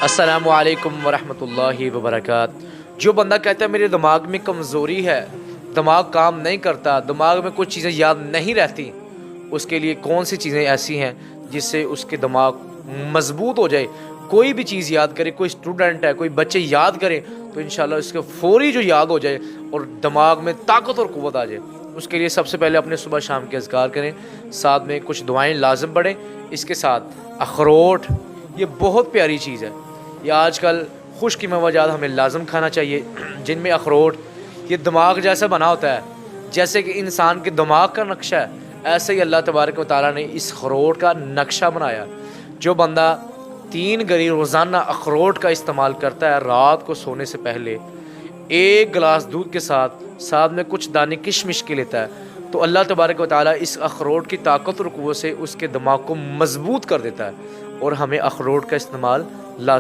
السلام علیکم ورحمۃ اللہ وبرکاتہ۔ جو بندہ کہتا ہے میرے دماغ میں کمزوری ہے، دماغ کام نہیں کرتا، دماغ میں کچھ چیزیں یاد نہیں رہتی، اس کے لیے کون سی چیزیں ایسی ہیں جس سے اس کے دماغ مضبوط ہو جائے؟ کوئی بھی چیز یاد کرے، کوئی اسٹوڈنٹ ہے، کوئی بچے یاد کرے تو انشاءاللہ اس کے فوری جو یاد ہو جائے اور دماغ میں طاقت اور قوت آ جائے۔ اس کے لیے سب سے پہلے اپنے صبح شام کے اذکار کریں، ساتھ میں کچھ دعائیں لازم پڑھیں۔ اس کے ساتھ اخروٹ، یہ بہت پیاری چیز ہے، یہ آج کل خشک مواد ہمیں لازم کھانا چاہیے، جن میں اخروٹ، یہ دماغ جیسا بنا ہوتا ہے، جیسے کہ انسان کے دماغ کا نقشہ ہے، ایسے ہی اللہ تبارک و تعالیٰ نے اس اخروٹ کا نقشہ بنایا۔ جو بندہ 3 گری روزانہ اخروٹ کا استعمال کرتا ہے، رات کو سونے سے پہلے 1 گلاس دودھ کے ساتھ میں کچھ دانے کشمش کے لیتا ہے، تو اللہ تبارک و تعالیٰ اس اخروٹ کی طاقت اور قوت سے اس کے دماغ کو مضبوط کر دیتا ہے۔ اور ہمیں اخروٹ کا استعمال لازم